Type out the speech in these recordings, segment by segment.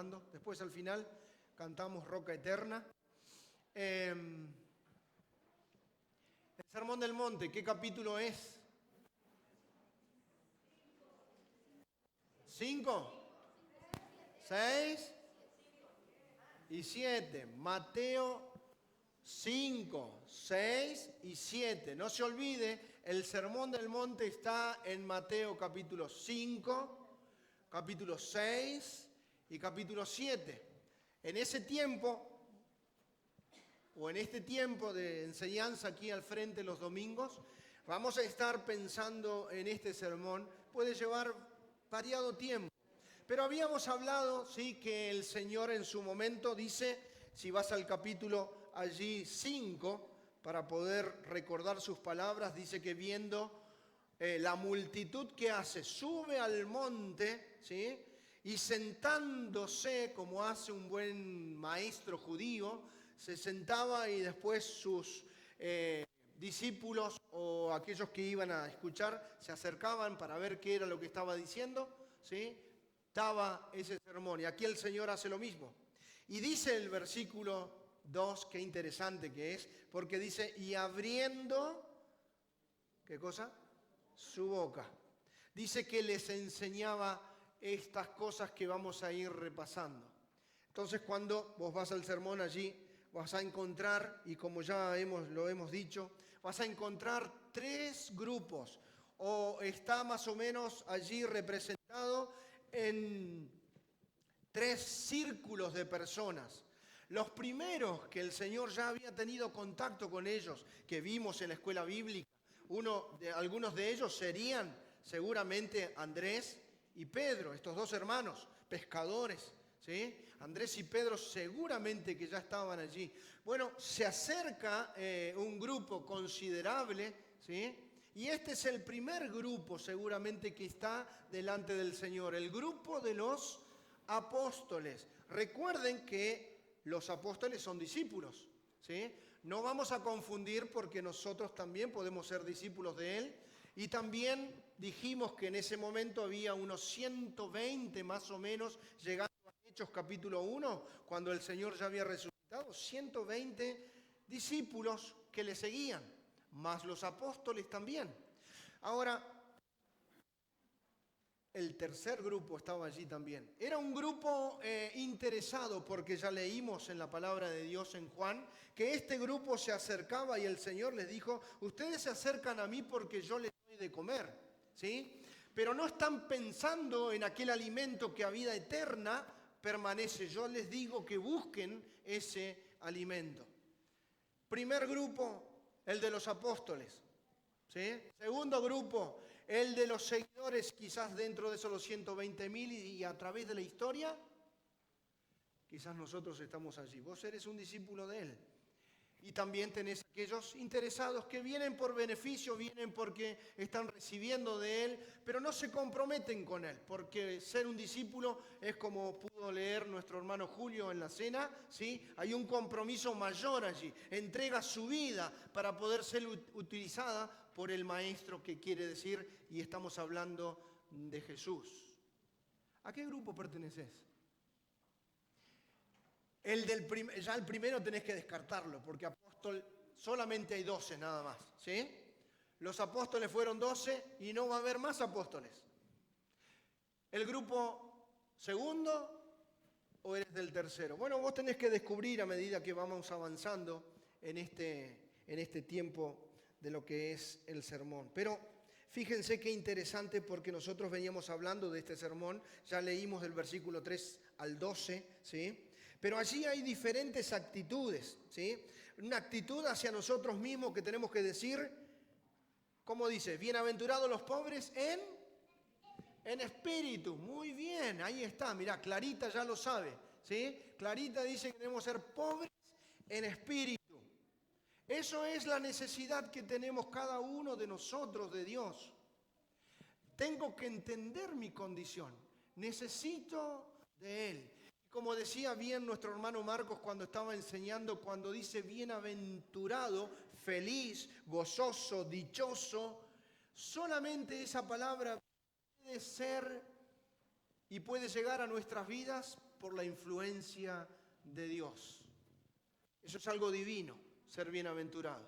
cantando. Después al final cantamos Roca Eterna. El Sermón del Monte, ¿qué capítulo es? 5, 6 y 7. Mateo 5, 6 y 7. No se olvide, el Sermón del Monte está en Mateo capítulo 5, capítulo 6 y capítulo 7. En ese tiempo, o en este tiempo de enseñanza aquí al frente los domingos, vamos a estar pensando en este sermón. Puede llevar variado tiempo. Pero habíamos hablado, sí, que el Señor en su momento dice, si vas al capítulo allí 5, para poder recordar sus palabras, dice que viendo la multitud que hace, sube al monte, ¿sí? Y sentándose, como hace un buen maestro judío, se sentaba y después sus discípulos o aquellos que iban a escuchar se acercaban para ver qué era lo que estaba diciendo, ¿sí? Estaba ese sermón. Y aquí el Señor hace lo mismo. Y dice el versículo 2, qué interesante que es, porque dice, y abriendo, ¿qué cosa? Su boca. Dice que les enseñaba estas cosas que vamos a ir repasando. Entonces, cuando vos vas al sermón allí, vas a encontrar, y como ya lo hemos dicho, vas a encontrar 3 grupos, o está más o menos allí representado en 3 círculos de personas. Los primeros que el Señor ya había tenido contacto con ellos, que vimos en la escuela bíblica, algunos de ellos serían seguramente Andrés y Pedro, estos 2 hermanos, pescadores, ¿sí? Andrés y Pedro seguramente que ya estaban allí. Bueno, se acerca un grupo considerable, ¿sí? Y este es el primer grupo seguramente que está delante del Señor, el grupo de los apóstoles. Recuerden que los apóstoles son discípulos, ¿sí? No vamos a confundir porque nosotros también podemos ser discípulos de Él. Y también dijimos que en ese momento había unos 120 más o menos, llegando a Hechos capítulo 1, cuando el Señor ya había resucitado, 120 discípulos que le seguían, más los apóstoles también. Ahora, el tercer grupo estaba allí también. Era un grupo interesado, porque ya leímos en la palabra de Dios en Juan, que este grupo se acercaba y el Señor les dijo, ustedes se acercan a mí porque yo les doy de comer, ¿sí? Pero no están pensando en aquel alimento que a vida eterna permanece. Yo les digo que busquen ese alimento. Primer grupo, el de los apóstoles. ¿Sí? Segundo grupo, el de los seguidores, quizás dentro de esos los 120.000 y a través de la historia, quizás nosotros estamos allí. Vos eres un discípulo de Él. Y también tenés aquellos interesados que vienen por beneficio, vienen porque están recibiendo de Él, pero no se comprometen con Él, porque ser un discípulo es como pudo leer nuestro hermano Julio en la cena, ¿sí? Hay un compromiso mayor allí, entrega su vida para poder ser utilizada por el Maestro, que quiere decir, y estamos hablando de Jesús. ¿A qué grupo perteneces? Ya el primero tenés que descartarlo, porque apóstol solamente hay 12 nada más, ¿sí? Los apóstoles fueron 12 y no va a haber más apóstoles. ¿El grupo segundo o eres del tercero? Bueno, vos tenés que descubrir a medida que vamos avanzando en este tiempo de lo que es el sermón. Pero fíjense qué interesante, porque nosotros veníamos hablando de este sermón, ya leímos del versículo 3 al 12, ¿sí? Pero allí hay diferentes actitudes, ¿sí? Una actitud hacia nosotros mismos que tenemos que decir, ¿cómo dice? Bienaventurados los pobres en espíritu. Muy bien, ahí está, mirá, Clarita ya lo sabe, ¿sí? Clarita dice que debemos ser pobres en espíritu. Eso es la necesidad que tenemos cada uno de nosotros de Dios. Tengo que entender mi condición, necesito de Él. Como decía bien nuestro hermano Marcos cuando estaba enseñando, cuando dice bienaventurado, feliz, gozoso, dichoso, solamente esa palabra puede ser y puede llegar a nuestras vidas por la influencia de Dios. Eso es algo divino, ser bienaventurado.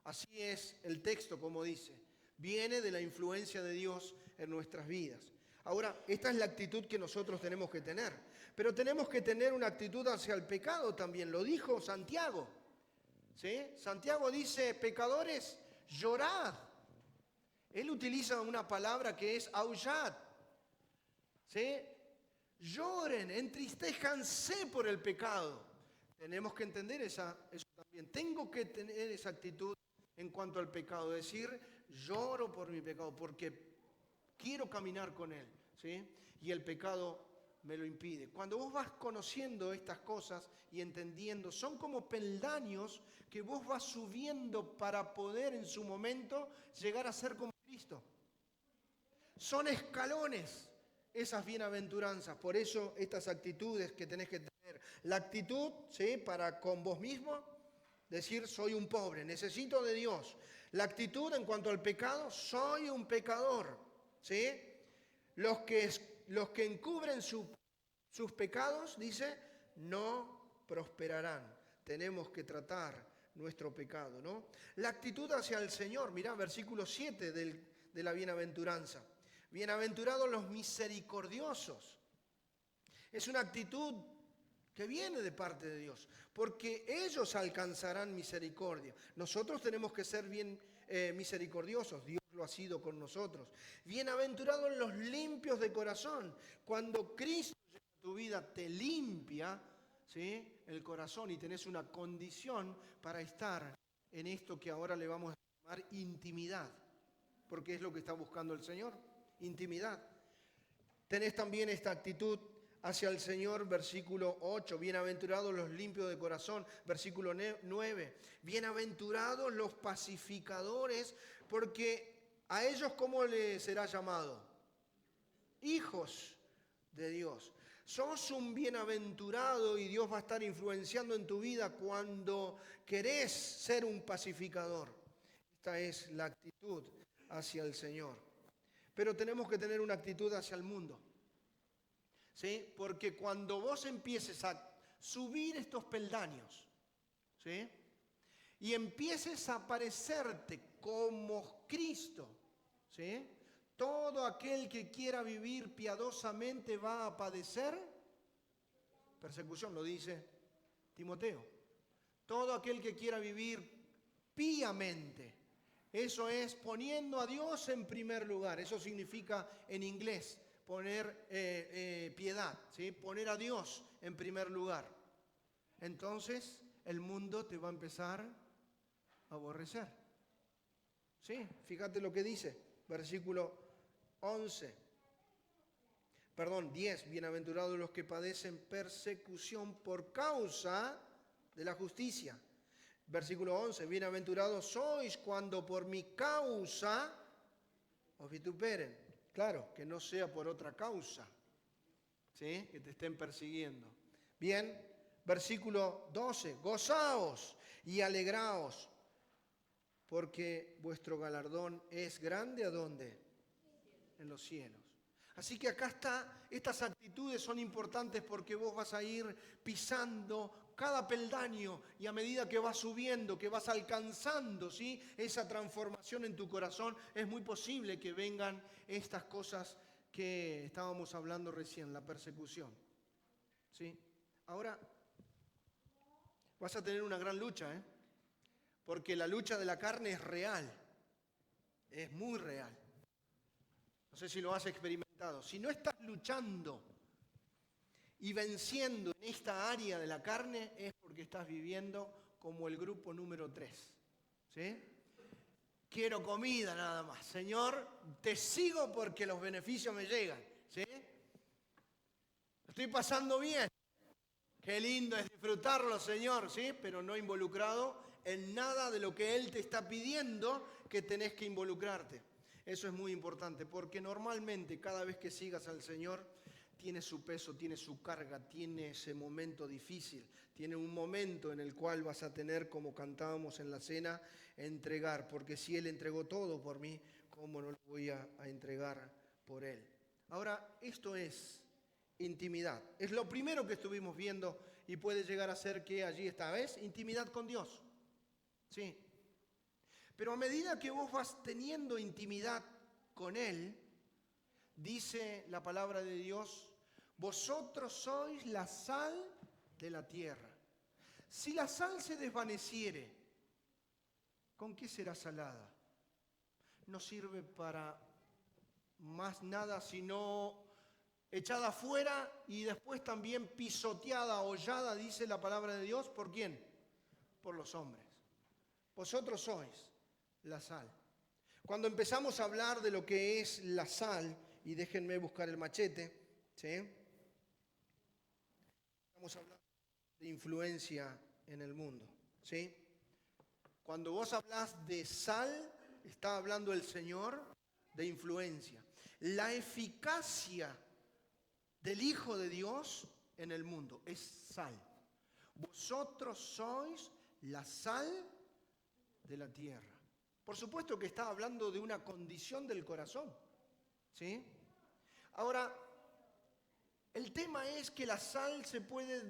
Así es el texto, como dice. Viene de la influencia de Dios en nuestras vidas. Ahora, esta es la actitud que nosotros tenemos que tener. Pero tenemos que tener una actitud hacia el pecado también. Lo dijo Santiago. ¿Sí? Santiago dice, pecadores, llorad. Él utiliza una palabra que es aullad. ¿Sí? Lloren, entristezcanse por el pecado. Tenemos que entender eso también. Tengo que tener esa actitud en cuanto al pecado. Decir, lloro por mi pecado porque quiero caminar con él. ¿Sí? Y el pecado me lo impide. Cuando vos vas conociendo estas cosas y entendiendo, son como peldaños que vos vas subiendo para poder en su momento llegar a ser como Cristo. Son escalones esas bienaventuranzas. Por eso estas actitudes que tenés que tener. La actitud, ¿sí?, para con vos mismo, decir soy un pobre, necesito de Dios. La actitud en cuanto al pecado, soy un pecador. ¿Sí? Los que encubren sus pecados, dice, no prosperarán. Tenemos que tratar nuestro pecado, ¿no? La actitud hacia el Señor, mirá, versículo 7 de la bienaventuranza. Bienaventurados los misericordiosos. Es una actitud que viene de parte de Dios, porque ellos alcanzarán misericordia. Nosotros tenemos que ser bien misericordiosos, Dios lo ha sido con nosotros. Bienaventurados los limpios de corazón. Cuando Cristo llega a tu vida, te limpia, ¿sí?, el corazón y tenés una condición para estar en esto que ahora le vamos a llamar intimidad, porque es lo que está buscando el Señor, intimidad. Tenés también esta actitud hacia el Señor, versículo 8, bienaventurados los limpios de corazón, versículo 9, bienaventurados los pacificadores, porque a ellos ¿cómo les será llamado? Hijos de Dios. Sos un bienaventurado y Dios va a estar influenciando en tu vida cuando querés ser un pacificador. Esta es la actitud hacia el Señor. Pero tenemos que tener una actitud hacia el mundo. ¿Sí? Porque cuando vos empieces a subir estos peldaños, ¿sí?, y empieces a parecerte como Cristo, ¿sí?, todo aquel que quiera vivir piadosamente va a padecer persecución, lo dice Timoteo. Todo aquel que quiera vivir píamente, eso es poniendo a Dios en primer lugar. Eso significa en inglés poner piedad, ¿sí?, poner a Dios en primer lugar. Entonces el mundo te va a empezar a aborrecer. ¿Sí? Fíjate lo que dice, versículo 10. Bienaventurados los que padecen persecución por causa de la justicia. Versículo 11. Bienaventurados sois cuando por mi causa os vituperen. Claro, que no sea por otra causa, ¿sí?, que te estén persiguiendo. Bien, versículo 12. Gozaos y alegraos, porque vuestro galardón es grande, ¿a dónde? En los cielos. Así que acá está, estas actitudes son importantes porque vos vas a ir pisando cada peldaño y a medida que vas subiendo, que vas alcanzando, ¿sí?, esa transformación en tu corazón, es muy posible que vengan estas cosas que estábamos hablando recién, la persecución. ¿Sí? Ahora vas a tener una gran lucha, porque la lucha de la carne es real, es muy real. No sé si lo has experimentado. Si no estás luchando y venciendo en esta área de la carne, es porque estás viviendo como el grupo número 3. ¿Sí? Quiero comida nada más. Señor, te sigo porque los beneficios me llegan. ¿Sí? Estoy pasando bien. Qué lindo es disfrutarlo, Señor, ¿sí? Pero no involucrado en nada de lo que Él te está pidiendo que tenés que involucrarte. Eso es muy importante, porque normalmente cada vez que sigas al Señor, tiene su peso, tiene su carga, tiene ese momento difícil, tiene un momento en el cual vas a tener, como cantábamos en la cena, entregar, porque si Él entregó todo por mí, ¿cómo no lo voy a entregar por Él? Ahora, esto es intimidad. Es lo primero que estuvimos viendo y puede llegar a ser que allí está, ¿ves? Intimidad con Dios. Sí. Pero a medida que vos vas teniendo intimidad con Él, dice la palabra de Dios, vosotros sois la sal de la tierra. Si la sal se desvaneciere, ¿con qué será salada? No sirve para más nada sino echada afuera y después también pisoteada, hollada, dice la palabra de Dios. ¿Por quién? Por los hombres. Vosotros sois la sal. Cuando empezamos a hablar de lo que es la sal, y déjenme buscar el machete, ¿sí? Estamos hablando de influencia en el mundo, ¿sí? Cuando vos hablas de sal, está hablando el Señor de influencia. La eficacia del Hijo de Dios en el mundo es sal. Vosotros sois la sal de la tierra. Por supuesto que está hablando de una condición del corazón, ¿sí? Ahora, el tema es que la sal se puede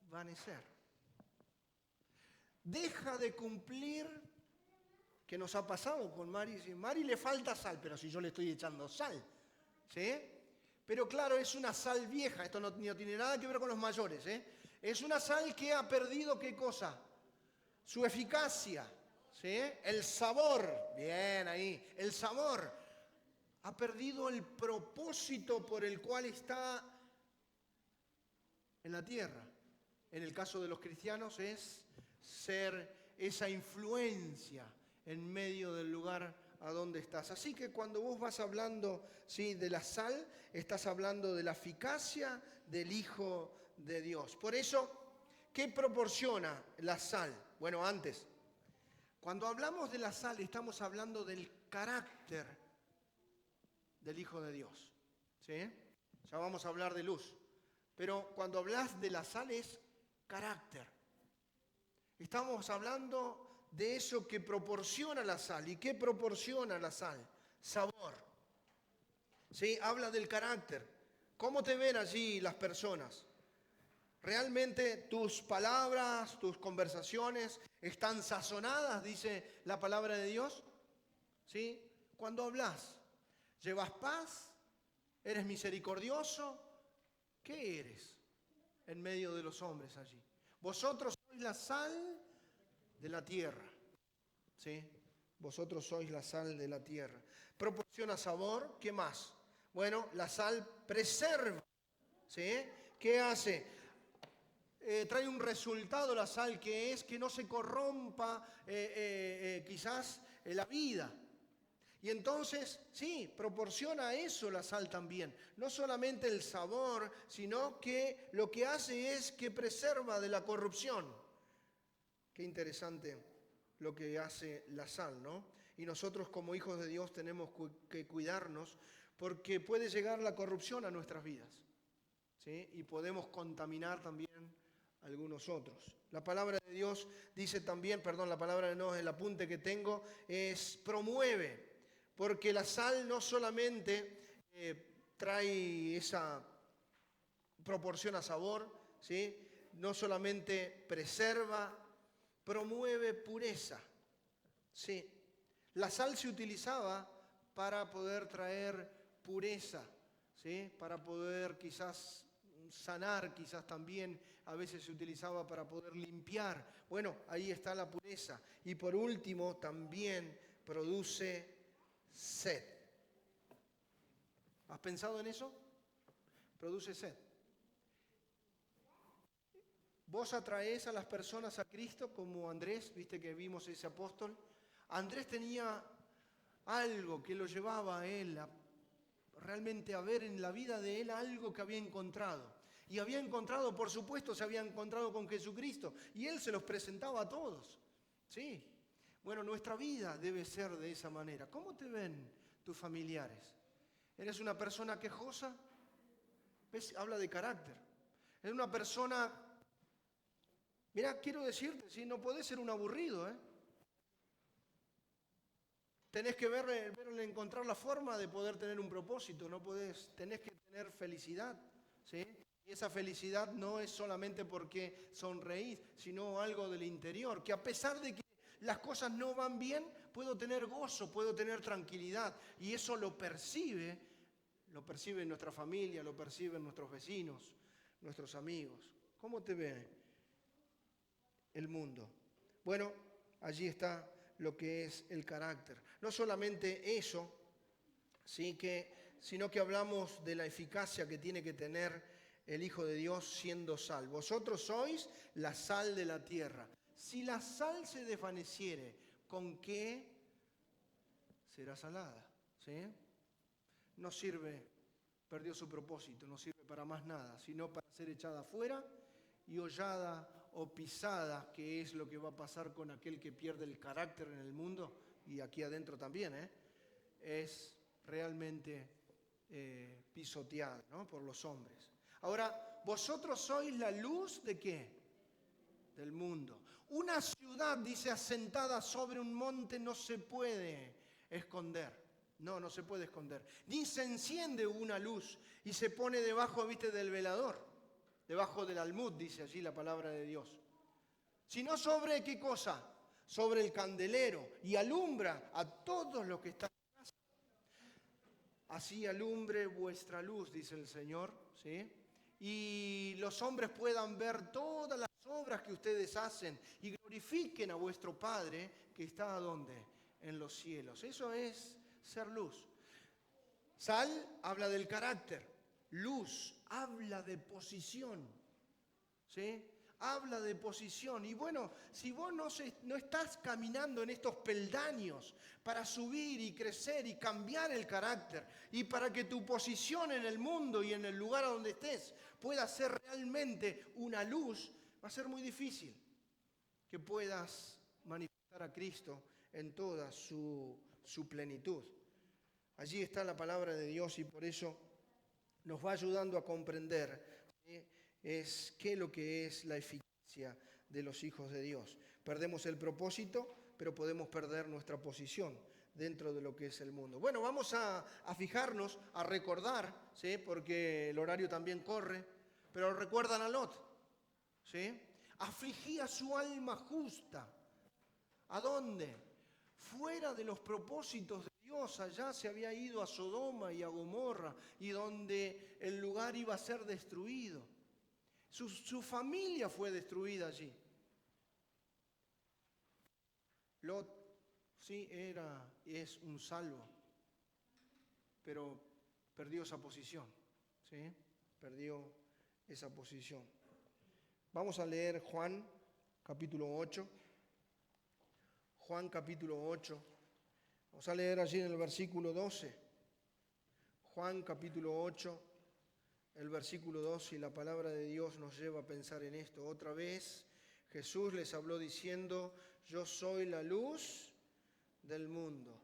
desvanecer. Deja de cumplir, que nos ha pasado con Mari. Si Mari le falta sal, pero si yo le estoy echando sal, ¿sí? Pero claro, es una sal vieja, esto no tiene nada que ver con los mayores, ¿eh? Es una sal que ha perdido, ¿qué cosa? Su eficacia, ¿sí? El sabor, bien ahí, el sabor. Ha perdido el propósito por el cual está en la tierra. En el caso de los cristianos es ser esa influencia en medio del lugar a donde estás. Así que cuando vos vas hablando, ¿sí?, de la sal, estás hablando de la eficacia del Hijo de Dios. Por eso, ¿qué proporciona la sal? Bueno, antes, cuando hablamos de la sal, estamos hablando del carácter del Hijo de Dios, ¿sí? Ya vamos a hablar de luz. Pero cuando hablas de la sal es carácter. Estamos hablando de eso que proporciona la sal. ¿Y qué proporciona la sal? Sabor. ¿Sí? Habla del carácter. ¿Cómo te ven allí las personas? ¿Realmente tus palabras, tus conversaciones están sazonadas, dice la palabra de Dios? ¿Sí? Cuando hablas, ¿llevas paz? ¿Eres misericordioso? ¿Qué eres en medio de los hombres allí? Vosotros sois la sal de la tierra, ¿sí? Vosotros sois la sal de la tierra. Proporciona sabor, ¿qué más? Bueno, la sal preserva, ¿sí? ¿Qué hace? Trae un resultado la sal, que es que no se corrompa quizás la vida. Y entonces, sí, proporciona eso la sal también. No solamente el sabor, sino que lo que hace es que preserva de la corrupción. Qué interesante lo que hace la sal, ¿no? Y nosotros como hijos de Dios tenemos que cuidarnos porque puede llegar la corrupción a nuestras vidas, ¿sí? Y podemos contaminar también a algunos otros. La palabra de Dios dice también, la palabra de Dios, el apunte que tengo, es promueve. Porque la sal no solamente trae proporciona sabor, ¿sí? No solamente preserva, promueve pureza, ¿sí? La sal se utilizaba para poder traer pureza, ¿sí? Para poder quizás sanar, quizás también a veces se utilizaba para poder limpiar. Bueno, ahí está la pureza. Y por último, también produce sed. ¿Has pensado en eso? Produce sed. Vos atraés a las personas a Cristo como Andrés, viste que vimos ese apóstol. Andrés tenía algo que lo llevaba a él realmente a ver en la vida de él algo que había encontrado. Y había encontrado, por supuesto, se había encontrado con Jesucristo. Y él se los presentaba a todos. Sí. Bueno, nuestra vida debe ser de esa manera. ¿Cómo te ven tus familiares? ¿Eres una persona quejosa? ¿Ves? Habla de carácter. ¿Eres una persona... Mira, quiero decirte, ¿sí? No podés ser un aburrido, ¿eh? tenés que encontrar la forma de poder tener un propósito, tenés que tener felicidad, ¿sí? Y esa felicidad no es solamente porque sonreís, sino algo del interior, que a pesar de que las cosas no van bien, puedo tener gozo, puedo tener tranquilidad, y eso lo percibe nuestra familia, lo perciben nuestros vecinos, nuestros amigos. ¿Cómo te ve el mundo? Bueno, allí está lo que es el carácter. No solamente eso, sino que hablamos de la eficacia que tiene que tener el Hijo de Dios siendo sal. Vosotros sois la sal de la tierra. Si la sal se desvaneciere, ¿con qué será salada? ¿Sí? No sirve, perdió su propósito, no sirve para más nada, sino para ser echada afuera y hollada o pisada, que es lo que va a pasar con aquel que pierde el carácter en el mundo, y aquí adentro también, es realmente pisoteado, ¿no?, por los hombres. Ahora, vosotros sois la luz ¿de qué? Del mundo. Una ciudad, dice, asentada sobre un monte no se puede esconder. No se puede esconder. Ni se enciende una luz y se pone debajo, del velador. Debajo del almud, dice allí la palabra de Dios. Sino sobre, ¿qué cosa? Sobre el candelero, y alumbra a todos los que están en casa. Así alumbre vuestra luz, dice el Señor, ¿sí? Y los hombres puedan ver todas las obras que ustedes hacen y glorifiquen a vuestro Padre que está ¿dónde? En los cielos. Eso es ser luz. Sal habla del carácter, luz habla de posición, ¿sí? Habla de posición. Y bueno, si vos no estás caminando en estos peldaños para subir y crecer y cambiar el carácter, y para que tu posición en el mundo y en el lugar a donde estés pueda ser realmente una luz, va a ser muy difícil que puedas manifestar a Cristo en toda su plenitud. Allí está la palabra de Dios, y por eso nos va ayudando a comprender qué es lo que es la eficacia de los hijos de Dios. Perdemos el propósito, pero podemos perder nuestra posición dentro de lo que es el mundo. Bueno, vamos a fijarnos, a recordar, ¿sí?, porque el horario también corre, pero recuerdan a Lot, ¿sí? Afligía su alma justa. ¿A dónde? Fuera de los propósitos de Dios. Allá se había ido a Sodoma y a Gomorra, y donde el lugar iba a ser destruido. Su familia fue destruida allí. Lot, sí, es un salvo, pero perdió esa posición, ¿sí? Perdió esa posición. Vamos a leer Juan, capítulo 8. Juan, capítulo 8. Vamos a leer allí en el versículo 12. Juan, capítulo 8, el versículo 12, y la palabra de Dios nos lleva a pensar en esto. Otra vez Jesús les habló diciendo: yo soy la luz del mundo.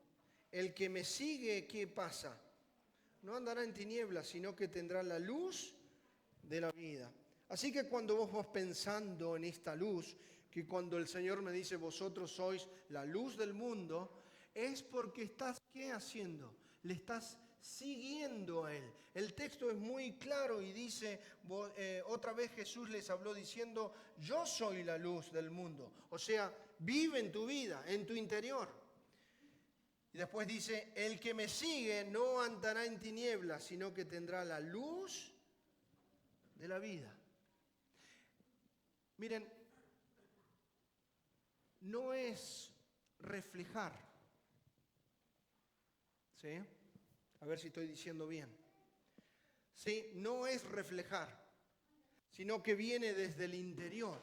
El que me sigue, ¿qué pasa? No andará en tinieblas, sino que tendrá la luz de la vida. Así que cuando vos vas pensando en esta luz, que cuando el Señor me dice vosotros sois la luz del mundo, es porque estás, ¿qué haciendo? Le estás siguiendo a Él. El texto es muy claro y dice, otra vez Jesús les habló diciendo: yo soy la luz del mundo. O sea, vive en tu vida, en tu interior. Y después dice: el que me sigue no andará en tinieblas, sino que tendrá la luz de la vida. Miren, no es reflejar, ¿sí? A ver si estoy diciendo bien. ¿Sí? No es reflejar, sino que viene desde el interior.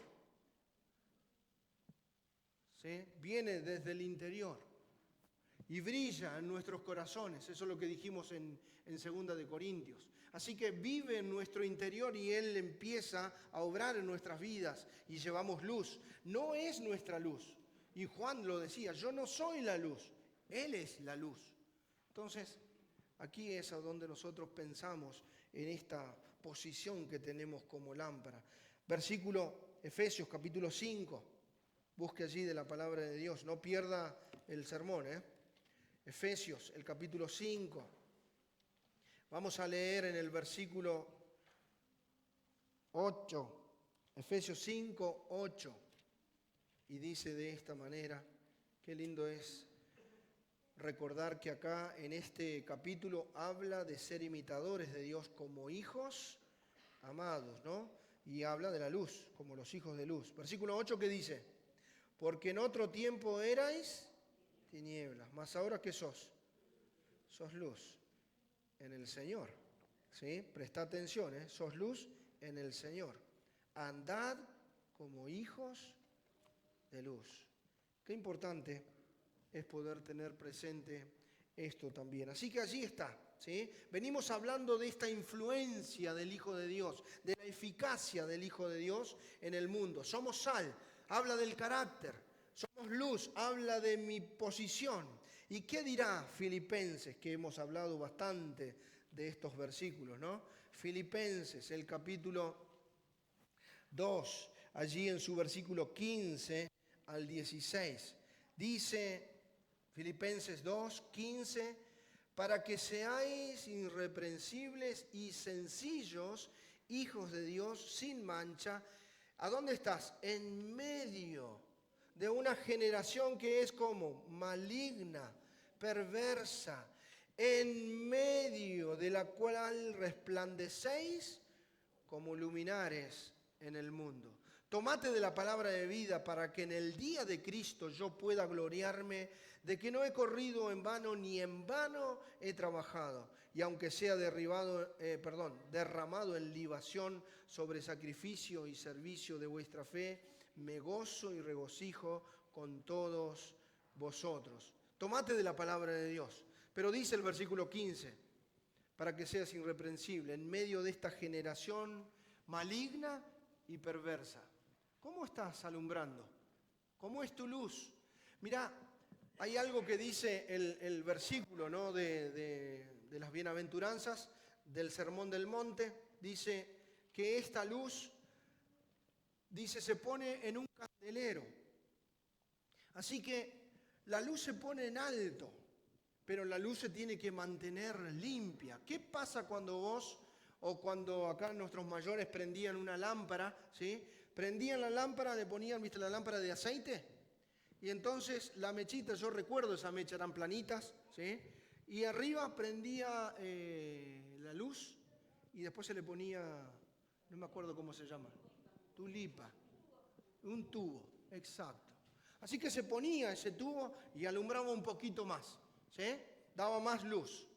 ¿Sí? Viene desde el interior y brilla en nuestros corazones. Eso es lo que dijimos en 2 de Corintios. Así que vive en nuestro interior y Él empieza a obrar en nuestras vidas y llevamos luz. No es nuestra luz. Y Juan lo decía: yo no soy la luz, Él es la luz. Entonces, aquí es a donde nosotros pensamos en esta posición que tenemos como lámpara. Versículo Efesios capítulo 5. Busque allí de la palabra de Dios. No pierda el sermón, Efesios, el capítulo 5. Vamos a leer en el versículo 8. Efesios 5, 8. Y dice de esta manera, qué lindo es recordar que acá en este capítulo habla de ser imitadores de Dios como hijos amados, ¿no? Y habla de la luz, como los hijos de luz. Versículo 8, ¿qué dice? Porque en otro tiempo erais tinieblas, mas ahora ¿qué sos? Sos luz en el Señor, ¿sí? Presta atención, ¿eh? Sos luz en el Señor. Andad como hijos de luz. Qué importante es poder tener presente esto también. Así que allí está, ¿sí? Venimos hablando de esta influencia del Hijo de Dios, de la eficacia del Hijo de Dios en el mundo. Somos sal, habla del carácter. Somos luz, habla de mi posición. ¿Y qué dirá Filipenses? Que hemos hablado bastante de estos versículos, ¿no? Filipenses, el capítulo 2, allí en su versículo 15 al 16. Dice Filipenses 2, 15, para que seáis irreprensibles y sencillos, hijos de Dios, sin mancha. ¿A dónde estás? En medio de una generación que es como maligna, perversa, en medio de la cual resplandecéis como luminares en el mundo. Tomate de la palabra de vida para que en el día de Cristo yo pueda gloriarme de que no he corrido en vano ni en vano he trabajado. Y aunque sea derramado en libación sobre sacrificio y servicio de vuestra fe, me gozo y regocijo con todos vosotros. Tomate de la palabra de Dios. Pero dice el versículo 15, para que seas irreprensible en medio de esta generación maligna y perversa. ¿Cómo estás alumbrando? ¿Cómo es tu luz? Mirá, hay algo que dice el versículo, ¿no? de las bienaventuranzas, del Sermón del Monte. Dice que esta luz, dice, se pone en un candelero. Así que la luz se pone en alto, pero la luz se tiene que mantener limpia. ¿Qué pasa cuando vos, o cuando acá nuestros mayores prendían una lámpara, ¿sí? Prendían la lámpara, le ponían, ¿viste la lámpara de aceite? Y entonces la mechita, yo recuerdo esa mecha, eran planitas, ¿sí? Y arriba prendía la luz y después se le ponía, no me acuerdo cómo se llama, tulipa, un tubo, exacto. Así que se ponía ese tubo y alumbraba un poquito más, ¿sí? Daba más luz.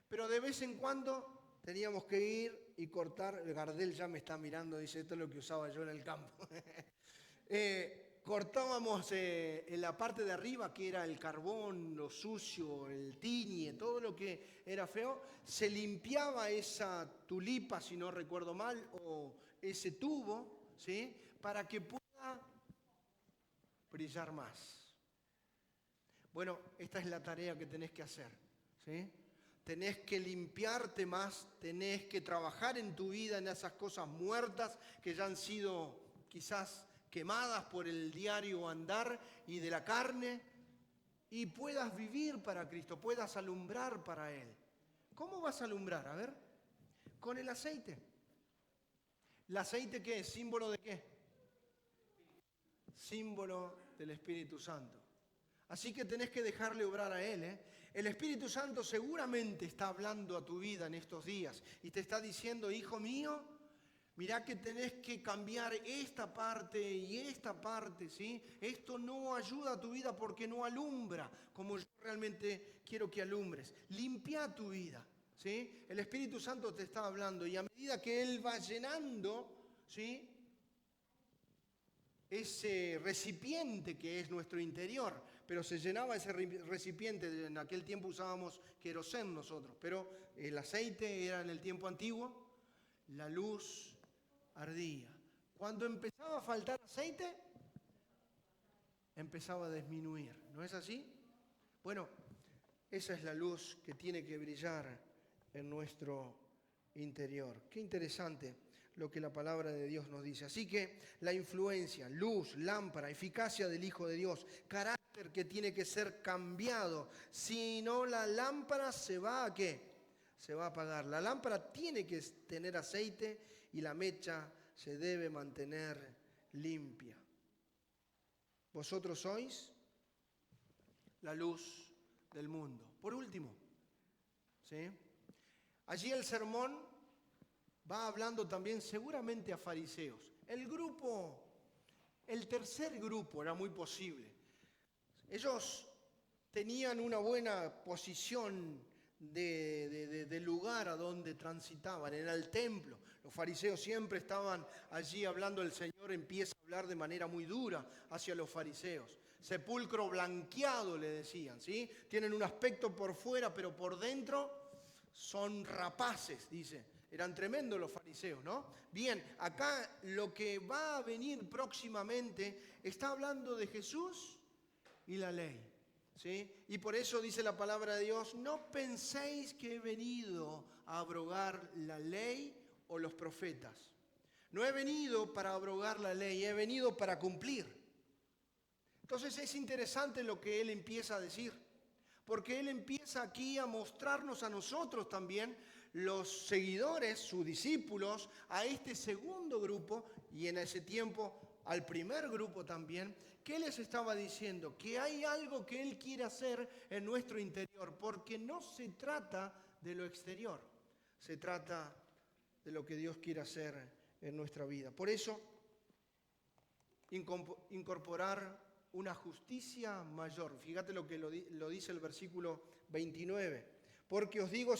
Pero de vez en cuando teníamos que ir y cortar. El Gardel ya me está mirando, dice, esto es lo que usaba yo en el campo. Cortábamos en la parte de arriba, que era el carbón, lo sucio, el tiñe, todo lo que era feo. Se limpiaba esa tulipa, si no recuerdo mal, o ese tubo, ¿sí? Para que pueda brillar más. Bueno, esta es la tarea que tenés que hacer, ¿sí? Tenés que limpiarte más, tenés que trabajar en tu vida en esas cosas muertas que ya han sido quizás quemadas por el diario andar y de la carne, y puedas vivir para Cristo, puedas alumbrar para Él. ¿Cómo vas a alumbrar? A ver, con el aceite. ¿El aceite qué es? ¿Símbolo de qué? Símbolo del Espíritu Santo. Así que tenés que dejarle obrar a Él, ¿eh? El Espíritu Santo seguramente está hablando a tu vida en estos días y te está diciendo, hijo mío, mirá que tenés que cambiar esta parte y esta parte, ¿sí? Esto no ayuda a tu vida porque no alumbra como yo realmente quiero que alumbres. Limpia tu vida, ¿sí? El Espíritu Santo te está hablando y a medida que Él va llenando, ¿sí?, ese recipiente que es nuestro interior, pero se llenaba ese recipiente, en aquel tiempo usábamos querosén nosotros, pero el aceite era en el tiempo antiguo, la luz ardía. Cuando empezaba a faltar aceite, empezaba a disminuir, ¿no es así? Bueno, esa es la luz que tiene que brillar en nuestro interior. Qué interesante lo que la palabra de Dios nos dice. Así que la influencia, luz, lámpara, eficacia del Hijo de Dios, carácter que tiene que ser cambiado. Si no, la lámpara se va ¿a qué? Se va a apagar. La lámpara tiene que tener aceite y la mecha se debe mantener limpia. Vosotros sois la luz del mundo. Por último, ¿sí? Allí el sermón va hablando también seguramente a fariseos. El tercer grupo era muy posible. Ellos tenían una buena posición de lugar a donde transitaban, era el templo. Los fariseos siempre estaban allí hablando, el Señor empieza a hablar de manera muy dura hacia los fariseos. Sepulcro blanqueado le decían, ¿sí? Tienen un aspecto por fuera, pero por dentro son rapaces, dice. Eran tremendos los fariseos, ¿no? Bien, acá lo que va a venir próximamente está hablando de Jesús y la ley, ¿sí? Y por eso dice la palabra de Dios, no penséis que he venido a abrogar la ley o los profetas. No he venido para abrogar la ley, he venido para cumplir. Entonces es interesante lo que él empieza a decir, porque él empieza aquí a mostrarnos a nosotros también, los seguidores, sus discípulos, a este segundo grupo y en ese tiempo al primer grupo también, ¿qué les estaba diciendo? Que hay algo que él quiere hacer en nuestro interior, porque no se trata de lo exterior, se trata de lo que Dios quiere hacer en nuestra vida. Por eso, incorporar una justicia mayor. Fíjate lo que lo dice el versículo 29. Porque os digo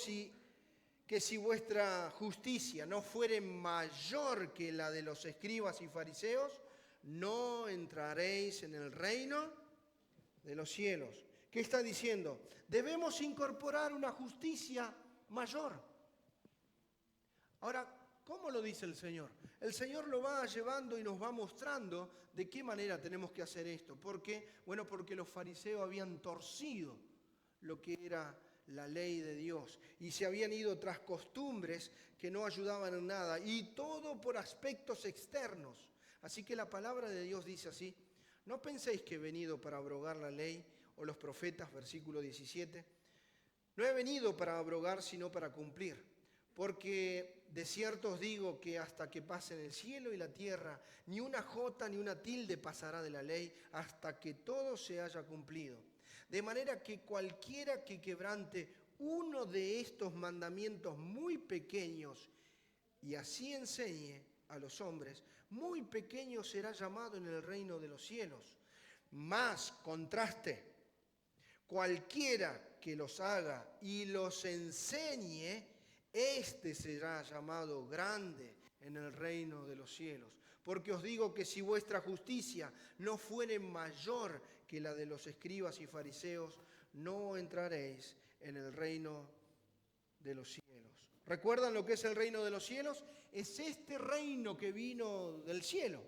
que si vuestra justicia no fuere mayor que la de los escribas y fariseos, no entraréis en el reino de los cielos. ¿Qué está diciendo? Debemos incorporar una justicia mayor. Ahora, ¿cómo lo dice el Señor? El Señor lo va llevando y nos va mostrando de qué manera tenemos que hacer esto. ¿Por qué? Bueno, porque los fariseos habían torcido lo que era la ley de Dios y se habían ido tras costumbres que no ayudaban en nada y todo por aspectos externos. Así que la palabra de Dios dice así, no penséis que he venido para abrogar la ley o los profetas, versículo 17. No he venido para abrogar, sino para cumplir. Porque de cierto os digo que hasta que pasen el cielo y la tierra, ni una jota ni una tilde pasará de la ley hasta que todo se haya cumplido. De manera que cualquiera que quebrante uno de estos mandamientos muy pequeños y así enseñe a los hombres, muy pequeño será llamado en el reino de los cielos. Más, contraste, cualquiera que los haga y los enseñe, este será llamado grande en el reino de los cielos. Porque os digo que si vuestra justicia no fuere mayor que la de los escribas y fariseos, no entraréis en el reino de los cielos. ¿Recuerdan lo que es el reino de los cielos? Es este reino que vino del cielo.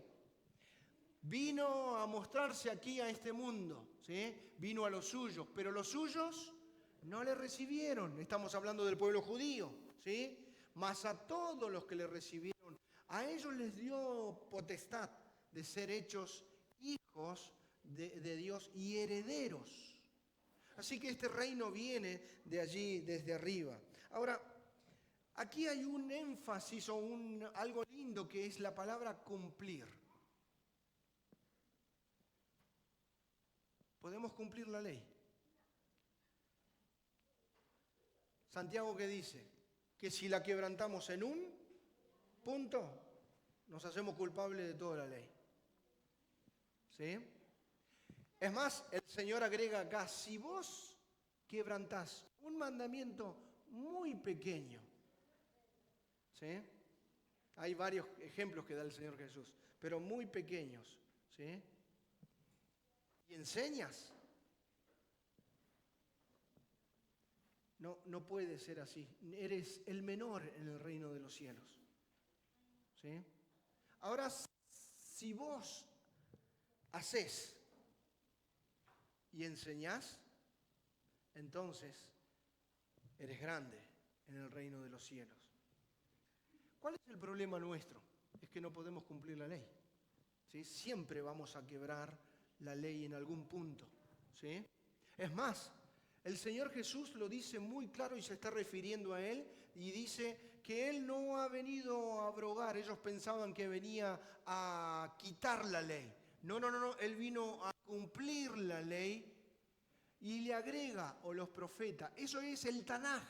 Vino a mostrarse aquí a este mundo, ¿sí? Vino a los suyos, pero los suyos no le recibieron. Estamos hablando del pueblo judío, ¿sí? Mas a todos los que le recibieron, a ellos les dio potestad de ser hechos hijos de Dios y herederos. Así que este reino viene de allí, desde arriba. Ahora, aquí hay un énfasis o algo lindo que es la palabra cumplir. Podemos cumplir la ley. Santiago, ¿qué dice? Que si la quebrantamos en un punto, nos hacemos culpables de toda la ley. ¿Sí? Es más, el Señor agrega acá, si vos quebrantás un mandamiento muy pequeño, ¿sí? Hay varios ejemplos que da el Señor Jesús, pero muy pequeños, ¿sí? Y enseñas. No puede ser así. Eres el menor en el reino de los cielos. ¿Sí? Ahora, si vos hacés y enseñás, entonces eres grande en el reino de los cielos. ¿Cuál es el problema nuestro? Es que no podemos cumplir la ley. ¿Sí? Siempre vamos a quebrar la ley en algún punto. ¿Sí? Es más, el Señor Jesús lo dice muy claro y se está refiriendo a Él y dice que Él no ha venido a abrogar. Ellos pensaban que venía a quitar la ley. No, Él vino a cumplir la ley y le agrega, o los profetas, eso es el Tanaj.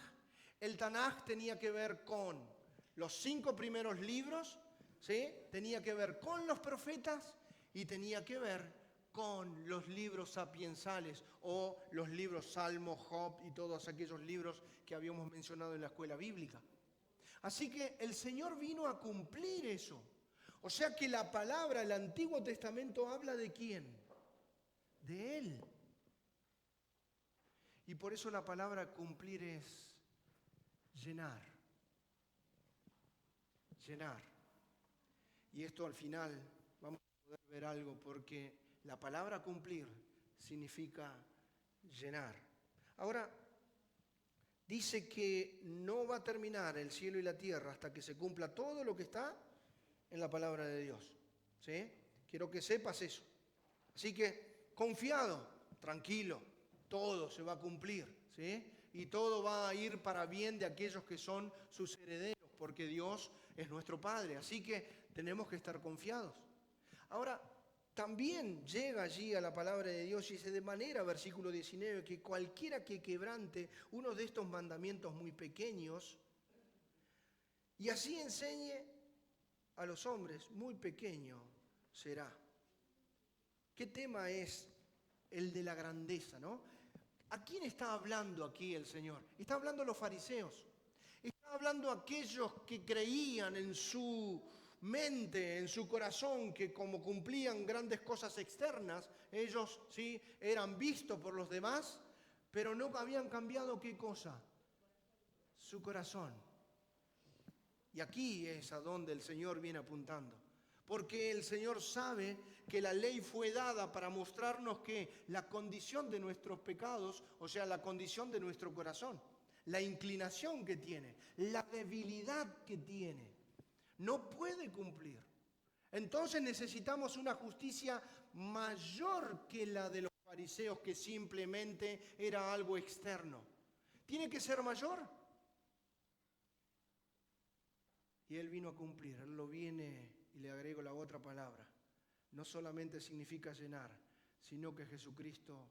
El Tanaj tenía que ver con los 5 primeros libros, ¿sí? Tenía que ver con los profetas y tenía que ver con los libros sapiensales o los libros Salmo, Job y todos aquellos libros que habíamos mencionado en la escuela bíblica. Así que el Señor vino a cumplir eso. O sea que la palabra, el Antiguo Testamento, habla ¿de quién? De Él. Y por eso la palabra cumplir es llenar. Llenar. Y esto al final vamos a poder ver algo porque la palabra cumplir significa llenar. Ahora, dice que no va a terminar el cielo y la tierra hasta que se cumpla todo lo que está en la palabra de Dios. ¿Sí? Quiero que sepas eso. Así que, confiado, tranquilo, todo se va a cumplir. ¿Sí? Y todo va a ir para bien de aquellos que son sus herederos, porque Dios es nuestro Padre. Así que tenemos que estar confiados. Ahora, también llega allí a la palabra de Dios y dice de manera, versículo 19, que cualquiera que quebrante uno de estos mandamientos muy pequeños y así enseñe a los hombres, muy pequeño será. ¿Qué tema es el de la grandeza, no? ¿A quién está hablando aquí el Señor? Está hablando a los fariseos. Está hablando a aquellos que creían en su mente, en su corazón, que como cumplían grandes cosas externas, ellos sí eran vistos por los demás, pero no habían cambiado ¿qué cosa? Su corazón. Y aquí es a donde el Señor viene apuntando. Porque el Señor sabe que la ley fue dada para mostrarnos que la condición de nuestros pecados, o sea, la condición de nuestro corazón, la inclinación que tiene, la debilidad que tiene, no puede cumplir. Entonces necesitamos una justicia mayor que la de los fariseos, que simplemente era algo externo. Tiene que ser mayor. Y Él vino a cumplir, Él lo viene, y le agrego la otra palabra. No solamente significa llenar, sino que Jesucristo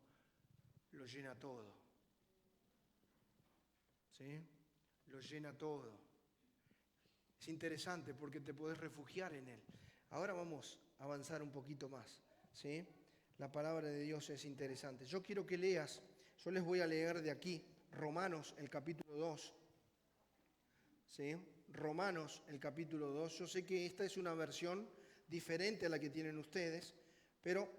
lo llena todo. ¿Sí? Lo llena todo. Es interesante porque te podés refugiar en Él. Ahora vamos a avanzar un poquito más. ¿Sí? La palabra de Dios es interesante. Yo quiero que leas, yo les voy a leer de aquí, Romanos, el capítulo 2. ¿Sí? Romanos, el capítulo 2. Yo sé que esta es una versión diferente a la que tienen ustedes, pero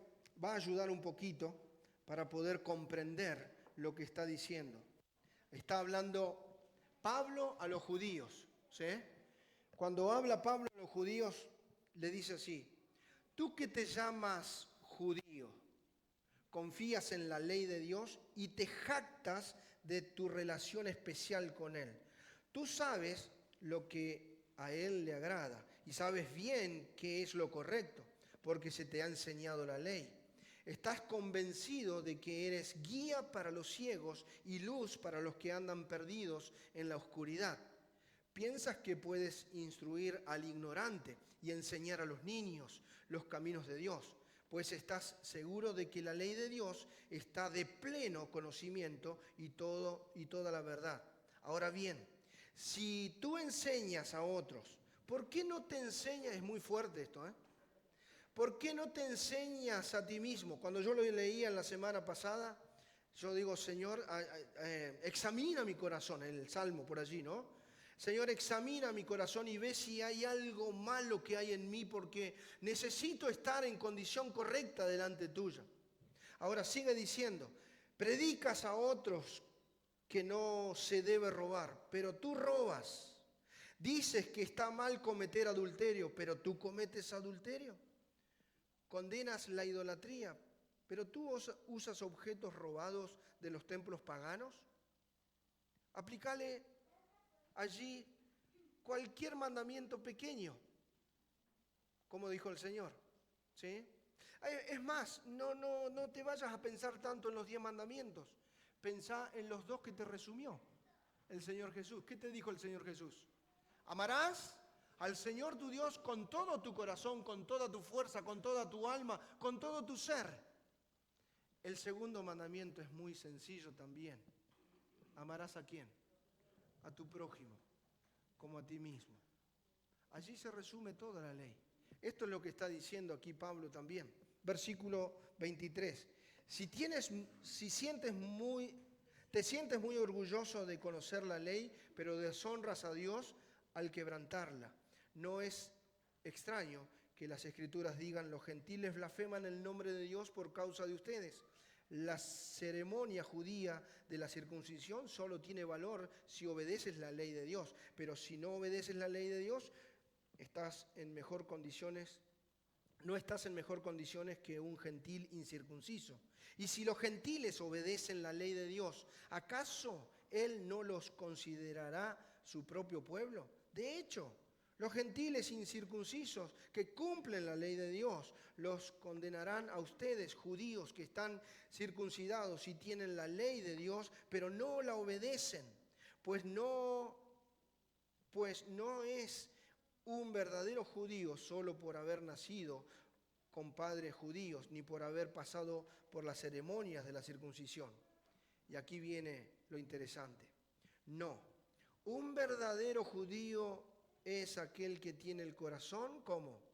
va a ayudar un poquito para poder comprender lo que está diciendo. Está hablando Pablo a los judíos. ¿Sí? Cuando habla Pablo a los judíos, le dice así: tú que te llamas judío, confías en la ley de Dios y te jactas de tu relación especial con Él. Tú sabes lo que a Él le agrada y sabes bien qué es lo correcto, porque se te ha enseñado la ley. Estás convencido de que eres guía para los ciegos y luz para los que andan perdidos en la oscuridad. Piensas que puedes instruir al ignorante y enseñar a los niños los caminos de Dios, pues estás seguro de que la ley de Dios está de pleno conocimiento y toda la verdad. Ahora bien, si tú enseñas a otros, ¿por qué no te enseñas? Es muy fuerte esto, ¿eh? ¿Por qué no te enseñas a ti mismo? Cuando yo lo leía en la semana pasada, yo digo, Señor, examina mi corazón, en el Salmo por allí, ¿no? Señor, examina mi corazón y ve si hay algo malo que hay en mí, porque necesito estar en condición correcta delante tuya. Ahora sigue diciendo, predicas a otros que no se debe robar, pero tú robas. Dices que está mal cometer adulterio, pero tú cometes adulterio. Condenas la idolatría, pero tú usas objetos robados de los templos paganos. Aplícale allí cualquier mandamiento pequeño, como dijo el Señor. ¿Sí? Es más, no te vayas a pensar tanto en los 10 mandamientos. Pensá en los 2 que te resumió el Señor Jesús. ¿Qué te dijo el Señor Jesús? Amarás al Señor tu Dios con todo tu corazón, con toda tu fuerza, con toda tu alma, con todo tu ser. El segundo mandamiento es muy sencillo también. ¿Amarás a quién? A tu prójimo, como a ti mismo. Allí se resume toda la ley. Esto es lo que está diciendo aquí Pablo también. Versículo 23. Te sientes muy orgulloso de conocer la ley, pero deshonras a Dios al quebrantarla. No es extraño que las Escrituras digan: los gentiles blasfeman el nombre de Dios por causa de ustedes. La ceremonia judía de la circuncisión solo tiene valor si obedeces la ley de Dios, pero si no obedeces la ley de Dios, no estás en mejor condiciones que un gentil incircunciso. Y si los gentiles obedecen la ley de Dios, ¿acaso Él no los considerará su propio pueblo? De hecho, los gentiles incircuncisos que cumplen la ley de Dios los condenarán a ustedes, judíos que están circuncidados y tienen la ley de Dios, pero no la obedecen, pues no es un verdadero judío solo por haber nacido con padres judíos, ni por haber pasado por las ceremonias de la circuncisión. Y aquí viene lo interesante. No, un verdadero judío es aquel que tiene el corazón, ¿cómo?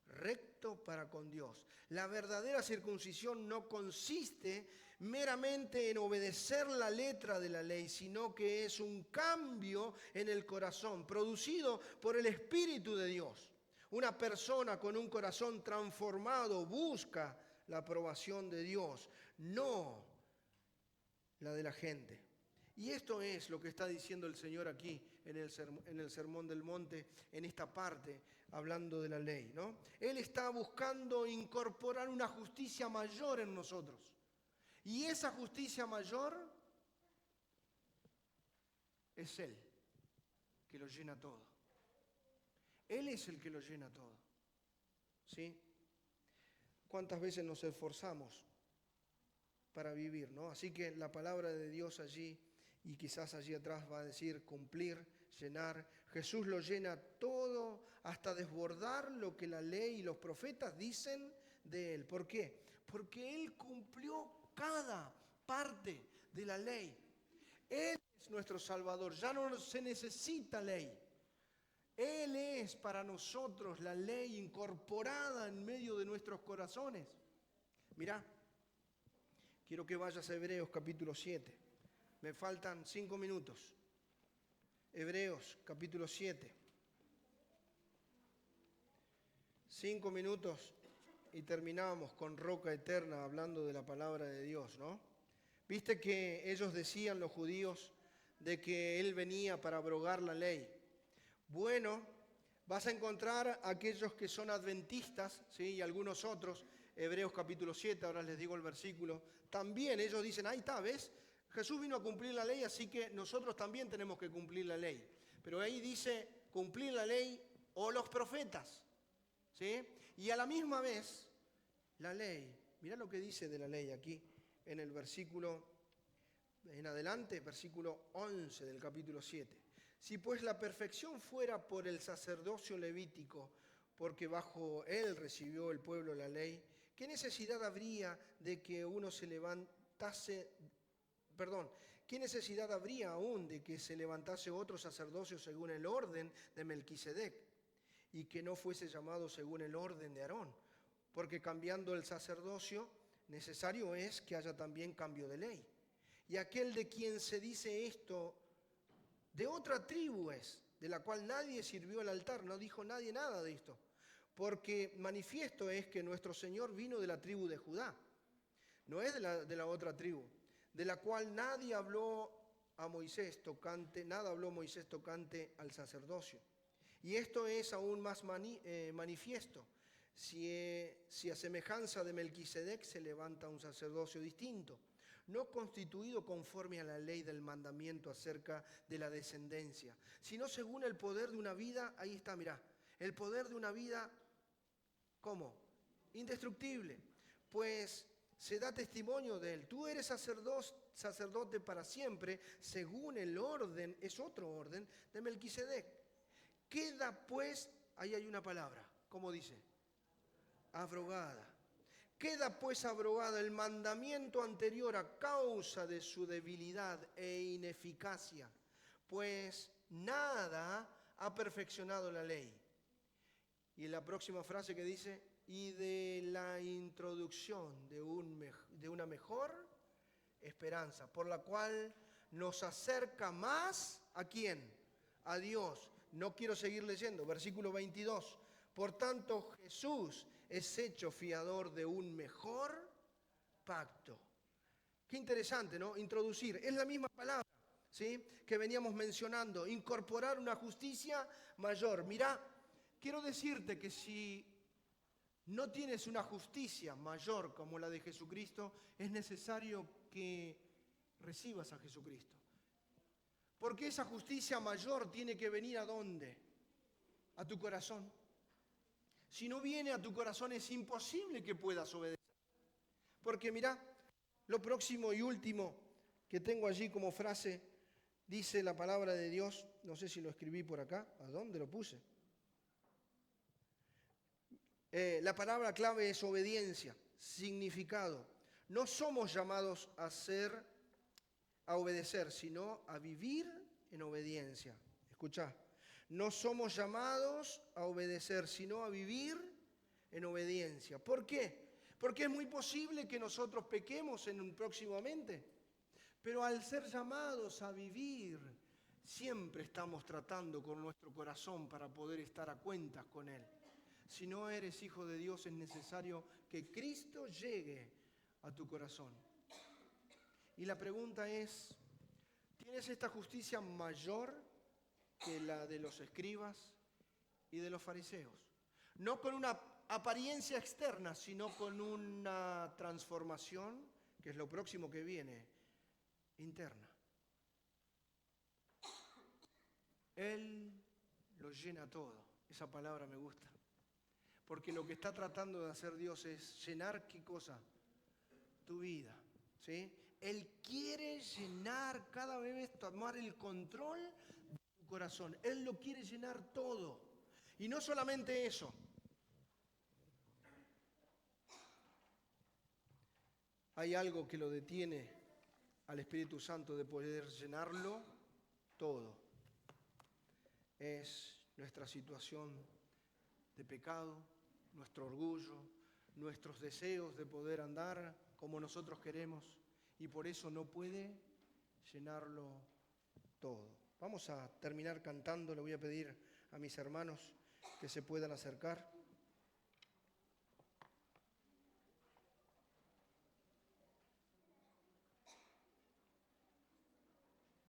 Recto para con Dios. La verdadera circuncisión no consiste meramente en obedecer la letra de la ley, sino que es un cambio en el corazón, producido por el Espíritu de Dios. Una persona con un corazón transformado busca la aprobación de Dios, no la de la gente. Y esto es lo que está diciendo el Señor aquí en el Sermón del Monte, en esta parte, hablando de la ley, ¿no? Él está buscando incorporar una justicia mayor en nosotros. Y esa justicia mayor es Él, que lo llena todo. Él es el que lo llena todo. ¿Sí? ¿Cuántas veces nos esforzamos para vivir, ¿no? Así que la palabra de Dios allí, y quizás allí atrás va a decir cumplir, llenar. Jesús lo llena todo hasta desbordar lo que la ley y los profetas dicen de Él. ¿Por qué? Porque Él cumplió cada parte de la ley. Él es nuestro Salvador, ya no se necesita ley. Él es para nosotros la ley incorporada en medio de nuestros corazones. Mirá, quiero que vayas a Hebreos capítulo 7. Me faltan 5 minutos. Hebreos capítulo 7. 5 minutos y terminamos con Roca Eterna hablando de la palabra de Dios, ¿no? Viste que ellos decían, los judíos, de que Él venía para abrogar la ley. Bueno, vas a encontrar aquellos que son adventistas, ¿sí? Y algunos otros, Hebreos capítulo 7, ahora les digo el versículo, también ellos dicen, ahí está, ¿ves? Jesús vino a cumplir la ley, así que nosotros también tenemos que cumplir la ley. Pero ahí dice cumplir la ley o los profetas, ¿sí? Y a la misma vez, la ley, mirá lo que dice de la ley aquí, en el versículo, en adelante, versículo 11 del capítulo 7. Si pues la perfección fuera por el sacerdocio levítico, porque bajo él recibió el pueblo la ley, ¿qué necesidad habría de que uno se levantase... ¿Qué necesidad habría aún de que se levantase otro sacerdocio según el orden de Melquisedec y que no fuese llamado según el orden de Aarón? Porque cambiando el sacerdocio, necesario es que haya también cambio de ley. Y aquel de quien se dice esto, de otra tribu es, de la cual nadie sirvió el altar, no dijo nadie nada de esto. Porque manifiesto es que nuestro Señor vino de la tribu de Judá, no es de la otra tribu, de la cual nadie habló a Moisés tocante, nada habló Moisés tocante al sacerdocio. Y esto es aún más manifiesto, si a semejanza de Melquisedec se levanta un sacerdocio distinto, no constituido conforme a la ley del mandamiento acerca de la descendencia, sino según el poder de una vida, ahí está, mirá, el poder de una vida, ¿cómo? Indestructible, pues se da testimonio de él. Tú eres sacerdote para siempre, según el orden, es otro orden, de Melquisedec. Queda pues, ahí hay una palabra, ¿cómo dice? Abrogada. Queda pues abrogada el mandamiento anterior a causa de su debilidad e ineficacia, pues nada ha perfeccionado la ley. Y en la próxima frase que dice, y de la introducción de una mejor esperanza, por la cual nos acerca más, ¿a quién? A Dios. No quiero seguir leyendo, versículo 22. Por tanto, Jesús es hecho fiador de un mejor pacto. Qué interesante, ¿no? Introducir. Es la misma palabra, ¿sí?, que veníamos mencionando. Incorporar una justicia mayor. Mirá, quiero decirte que si no tienes una justicia mayor como la de Jesucristo, es necesario que recibas a Jesucristo. Porque esa justicia mayor tiene que venir ¿a dónde? A tu corazón. Si no viene a tu corazón es imposible que puedas obedecer. Porque mirá, lo próximo y último que tengo allí como frase, dice la palabra de Dios, no sé si lo escribí por acá, ¿a dónde lo puse? La palabra clave es obediencia, significado. No somos llamados a obedecer, sino a vivir en obediencia. Escuchá, no somos llamados a obedecer, sino a vivir en obediencia. ¿Por qué? Porque es muy posible que nosotros pequemos próximamente, pero al ser llamados a vivir, siempre estamos tratando con nuestro corazón para poder estar a cuentas con Él. Si no eres hijo de Dios, es necesario que Cristo llegue a tu corazón. Y la pregunta es, ¿tienes esta justicia mayor que la de los escribas y de los fariseos? No con una apariencia externa, sino con una transformación, que es lo próximo que viene, interna. Él lo llena todo. Esa palabra me gusta. Porque lo que está tratando de hacer Dios es llenar, ¿qué cosa? Tu vida, ¿sí? Él quiere llenar cada vez, tomar el control de tu corazón. Él lo quiere llenar todo. Y no solamente eso. Hay algo que lo detiene al Espíritu Santo de poder llenarlo todo. Es nuestra situación de pecado, nuestro orgullo, nuestros deseos de poder andar como nosotros queremos, y por eso no puede llenarlo todo. Vamos a terminar cantando, le voy a pedir a mis hermanos que se puedan acercar.